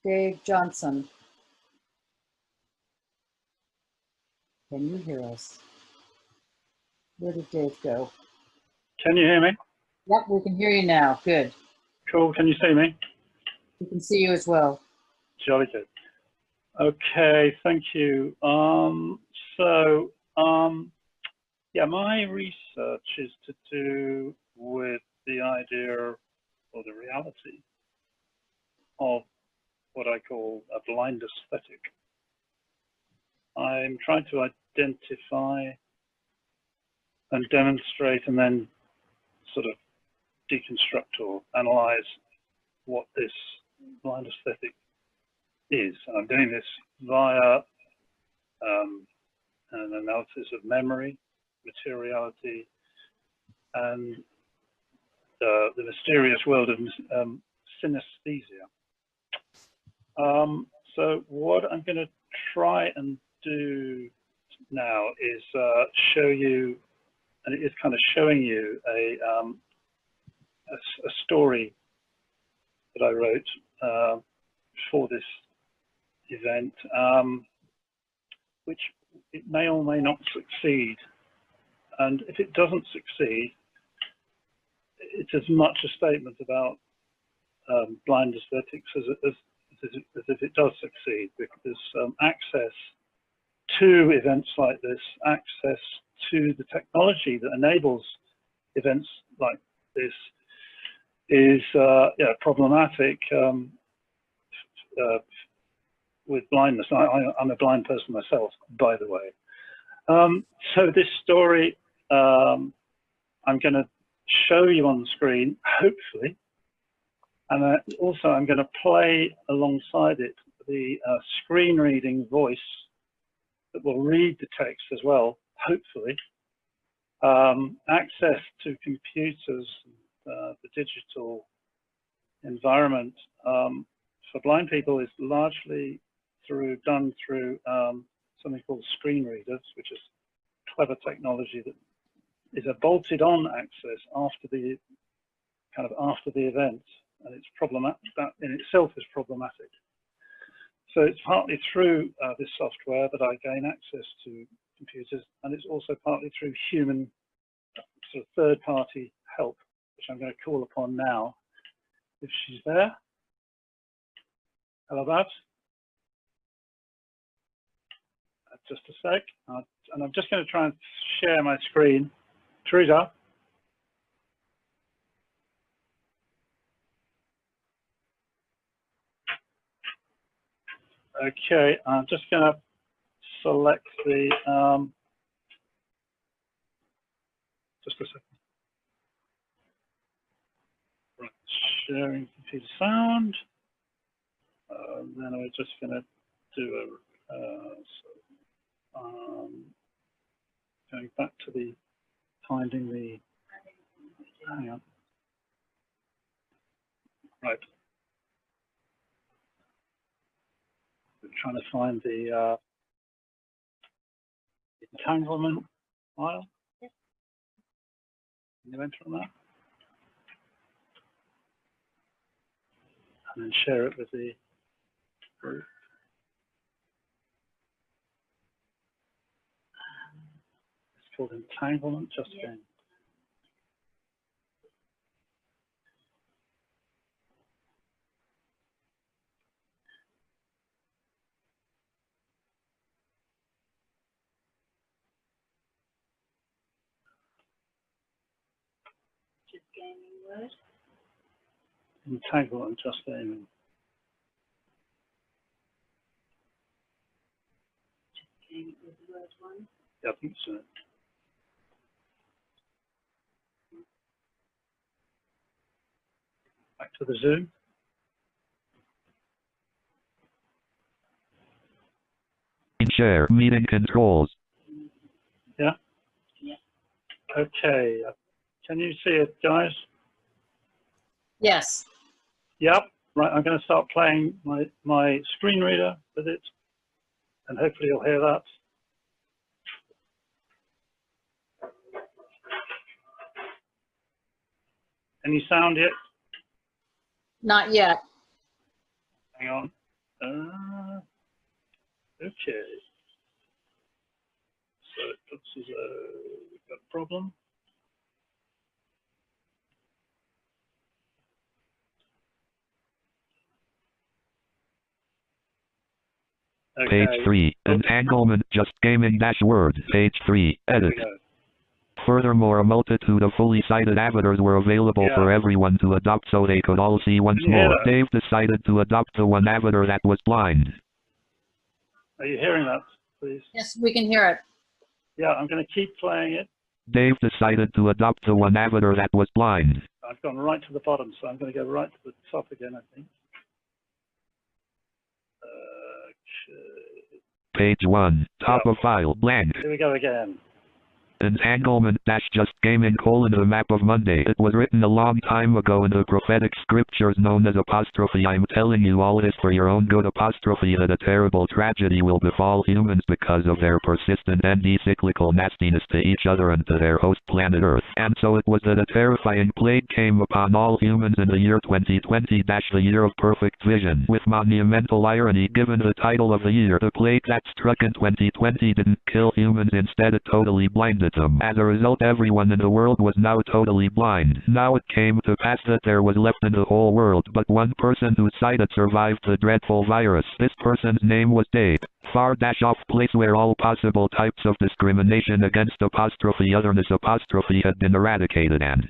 Dave Johnson. Can you hear us? Where did Dave go? Can you hear me? Yep, we can hear you now. Good. Cool. Can you see me? We can see you as well. Jolly good. Okay, thank you. Yeah, my research is to do with the idea or the reality of what I call a blind aesthetic. I'm trying to identify and demonstrate and then sort of deconstruct or analyze what this blind aesthetic is. And I'm doing this via an analysis of memory, materiality, and the mysterious world of synesthesia. So what I'm going to try and do now is show you, and it is kind of showing you a story that I wrote for this event, which it may or may not succeed. And if it doesn't succeed, it's as much a statement about blind aesthetics as if it does succeed, because access to events like this, access to the technology that enables events like this is problematic with blindness. I'm a blind person myself, by the way. So this story I'm going to show you on the screen, hopefully, and also I'm going to play alongside it the screen reading voice that will read the text as well, hopefully. Access to computers, the digital environment for blind people is largely done through something called screen readers, which is clever technology that is a bolted-on access after the event, and it's problematic. That in itself is problematic. So it's partly through this software that I gain access to computers, and it's also partly through human, sort of third-party help, which I'm going to call upon now, if she's there. Hello, Babs. Just a sec, and I'm just going to try and share my screen. Teresa. Okay, I'm just going to select the, just a second. Right, sharing computer sound. Then we're just going to do going back to the finding the, hang on. Right. We're trying to find the entanglement file. Yes. Can you enter on that? And then share it with the group. It's called Entanglement, just again. Just gaming word. Entanglement, just gaming. Just gaming with the word one. Yeah, I think so. Back to the Zoom. Share meeting controls. Yeah? Yeah. Okay. Can you see it, guys? Yes. Yep. Right, I'm going to start playing my screen reader with it, and hopefully you'll hear that. Any sound yet? Not yet. Hang on. Okay. So it looks as though we've got a problem. Okay. Page 3. Entanglement. Just gaming dash words. Page 3. Edit. Furthermore, a multitude of fully sighted avatars were available for everyone to adopt so they could all see once more. Dave decided to adopt the one avatar that was blind. Are you hearing that, please? Yes, we can hear it. Yeah, I'm going to keep playing it. Dave decided to adopt the one avatar that was blind. I've gone right to the bottom, so I'm going to go right to the top again, I think. Page 1. Top of file. Blank. Here we go again. Entanglement dash just gaming : the map of Monday. It was written a long time ago in the prophetic scriptures known as apostrophe. I'm telling you all this for your own good apostrophe that a terrible tragedy will befall humans because of their persistent and cyclical nastiness to each other and to their host planet Earth. And so it was that a terrifying plague came upon all humans in the year 2020 dash the year of perfect vision. With monumental irony given the title of the year, the plague that struck in 2020 didn't kill humans, instead it totally blinded them. As a result, everyone in the world was now totally blind. Now it came to pass that there was left in the whole world but one person whose sight had survived the dreadful virus. This person's name was Dave. Far dash off place where all possible types of discrimination against apostrophe otherness apostrophe had been eradicated, and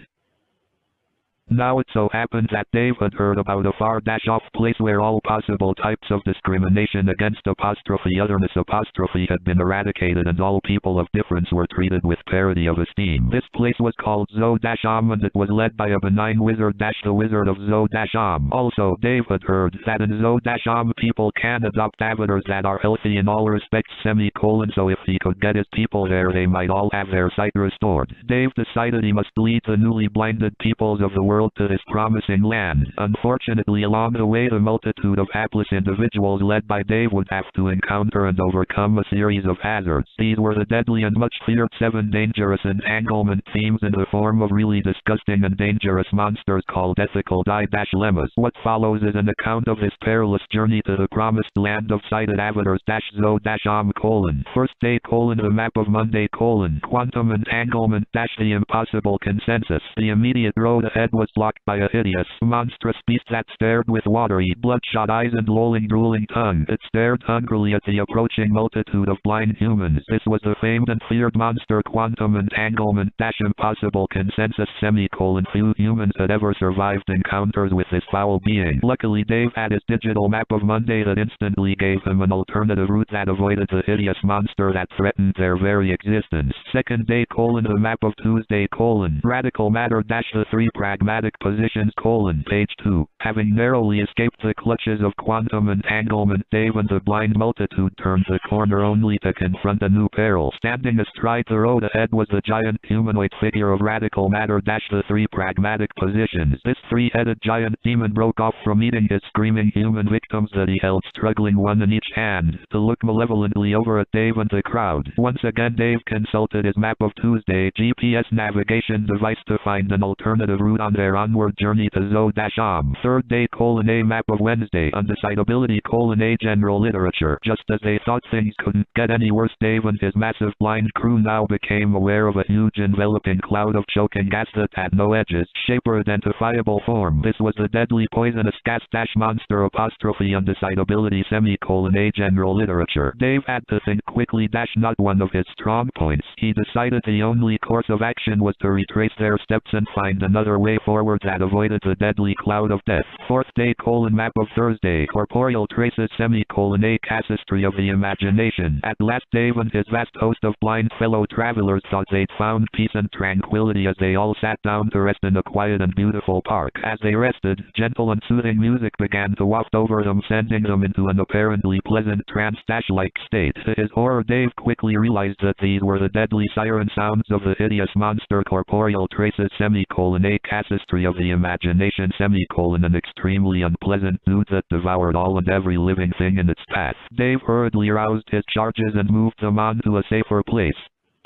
now it so happened that Dave had heard about a far dash off place where all possible types of discrimination against apostrophe otherness apostrophe had been eradicated and all people of difference were treated with parity of esteem. This place was called Zo-Am and it was led by a benign wizard dash the Wizard of Zo-Am. Also, Dave had heard that in Zo-Am people can adopt avatars that are healthy in all respects semicolon, so if he could get his people there they might all have their sight restored. Dave decided he must lead the newly blinded peoples of the world to this promising land. Unfortunately, along the way the multitude of hapless individuals led by Dave would have to encounter and overcome a series of hazards. These were the deadly and much feared 7 dangerous entanglement themes in the form of really disgusting and dangerous monsters called ethical dilemmas. What follows is an account of this perilous journey to the promised land of sighted avatars Zo-Am : First day : the map of Monday : quantum entanglement the impossible consensus. The immediate road ahead was blocked by a hideous, monstrous beast that stared with watery, bloodshot eyes and lolling, drooling tongue. It stared hungrily at the approaching multitude of blind humans. This was the famed and feared monster quantum entanglement impossible consensus few humans had ever survived encounters with this foul being. Luckily, Dave had his digital map of Monday that instantly gave him an alternative route that avoided the hideous monster that threatened their very existence. Second day : the map of Tuesday : radical matter the 3 pragmatic positions : page 2. Having narrowly escaped the clutches of quantum entanglement, Dave and the blind multitude turned the corner only to confront a new peril. Standing astride the road ahead was the giant humanoid figure of radical matter the 3 pragmatic positions. This 3-headed giant demon broke off from eating his screaming human victims that he held struggling one in each hand, to look malevolently over at Dave and the crowd. Once again Dave consulted his map of Tuesday GPS navigation device to find an alternative route on their onward journey to Zo-Am. Third day : a map of Wednesday. Undecidability : a general literature. Just as they thought things couldn't get any worse, Dave and his massive blind crew now became aware of a huge enveloping cloud of choking gas that had no edges, shape or identifiable form. This was the deadly poisonous gas monster apostrophe undecidability a general literature. Dave had to think quickly not one of his strong points. He decided the only course of action was to retrace their steps and find another way forward that avoided the deadly cloud of death. Fourth day : map of Thursday. Corporeal traces a casuistry of the imagination. At last Dave and his vast host of blind fellow travelers thought they'd found peace and tranquility as they all sat down to rest in a quiet and beautiful park. As they rested, gentle and soothing music began to waft over them, sending them into an apparently pleasant trance-like state. To his horror, Dave quickly realized that these were the deadly siren sounds of the hideous monster corporeal traces a casuistry of the imagination an extremely unpleasant dude that devoured all and every living thing in its path. Dave hurriedly roused his charges and moved them on to a safer place.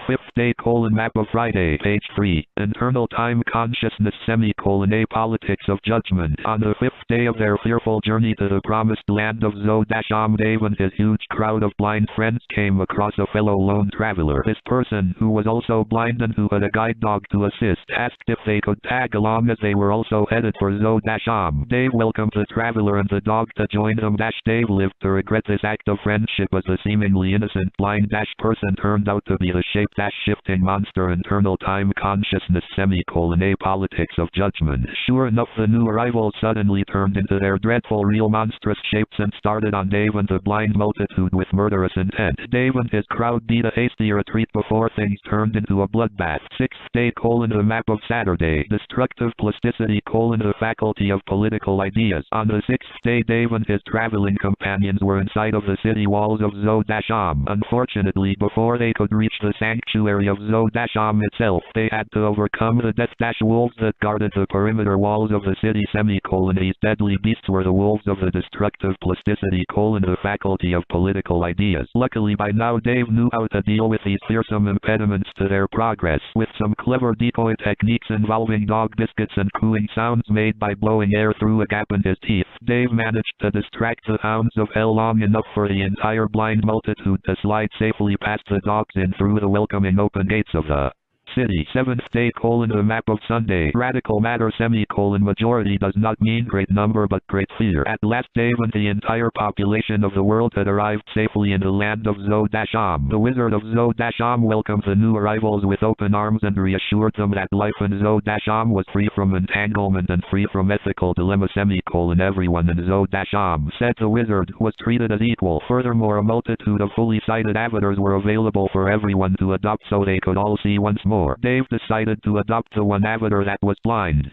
Fifth day: map of Friday, page 3. Internal time consciousness, a politics of judgment. On the fifth day of their fearful journey to the promised land of Zod-Am, Dave and his huge crowd of blind friends came across a fellow lone traveler. This person, who was also blind and who had a guide dog to assist, asked if they could tag along as they were also headed for Zod-Am. Dave welcomed the traveler and the dog to join him. Dave lived to regret this act of friendship, as the seemingly innocent blind person turned out to be the shape-shifting monster. Internal time consciousness, a politics of judgment. Sure enough, the new arrivals suddenly turned into their dreadful real monstrous shapes and started on Dave and the blind multitude with murderous intent. Dave and his crowd beat a hasty retreat before things turned into a bloodbath. Sixth day: the map of Saturday, destructive plasticity: the faculty of political ideas. On the sixth day, Dave and his traveling companions were inside of the city walls of Zod-Am. Unfortunately, before they could reach the sanctuary of Zod-Am itself, they had to overcome the death-wolves that guarded the perimeter walls of the city. These deadly beasts were the wolves of the destructive plasticity: the faculty of political ideas. Luckily, by now Dave knew how to deal with these fearsome impediments to their progress. With some clever decoy techniques involving dog biscuits and cooing sounds made by blowing air through a gap in his teeth, Dave managed to distract the hounds of hell long enough for the entire blind multitude to slide safely past the dogs in through the welcoming open gates of the city. Seventh day: the map of Sunday, radical matter, majority does not mean great number but great fear. At last, Dave and the entire population of the world had arrived safely in the land of Zod-Am. The Wizard of Zod-Am welcomed the new arrivals with open arms and reassured them that life in Zod-Am was free from entanglement and free from ethical dilemma. Everyone in Zod-Am, said the wizard, was treated as equal. Furthermore, a multitude of fully sighted avatars were available for everyone to adopt so they could all see once more. Dave decided to adopt the one avatar that was blind.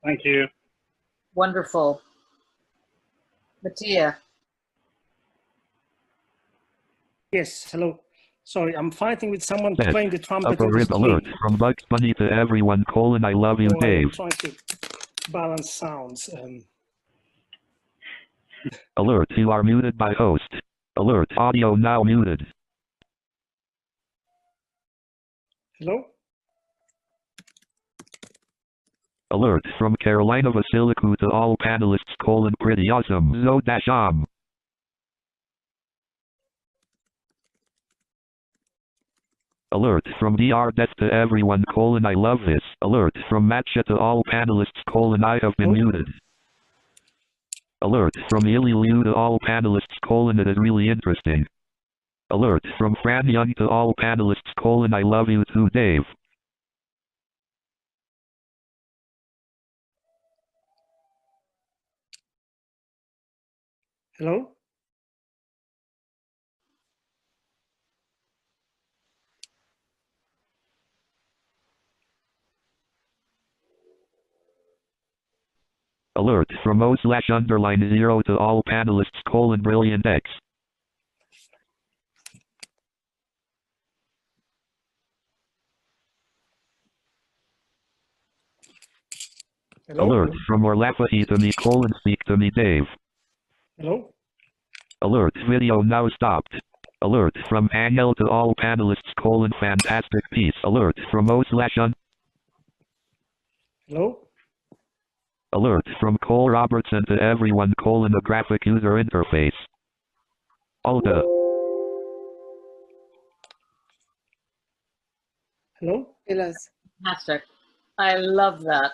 Thank you. Wonderful. Mattia. Yes, hello. Sorry, I'm fighting with someone playing the trumpet Upper in the rib stream. alert from Bugs Bunny to everyone: I love you, Dave. I'm trying to balance sounds. Alert, you are muted by host. Alert, audio now muted. Hello? Alert from Carolina Vasilicu to all panelists: pretty awesome, Zod-Am. Alert from DR Death to everyone: I love this. Alert from Matcha to all panelists: I have been muted. Alert from Ili Liu to all panelists: it is really interesting. Alert from Fran Young to all panelists: I love you too, Dave. Hello? Alert from O/_0 to all panelists: brilliant X. Hello? Alert from Orlafahi to me: speak to me, Dave. Hello? Alert, video now stopped. Alert from Angel to all panelists: fantastic piece. Alert from O/_un. Hello? Alert from Cole Robertson to everyone: a graphic user interface. Alda. Hello? Fantastic. I love that.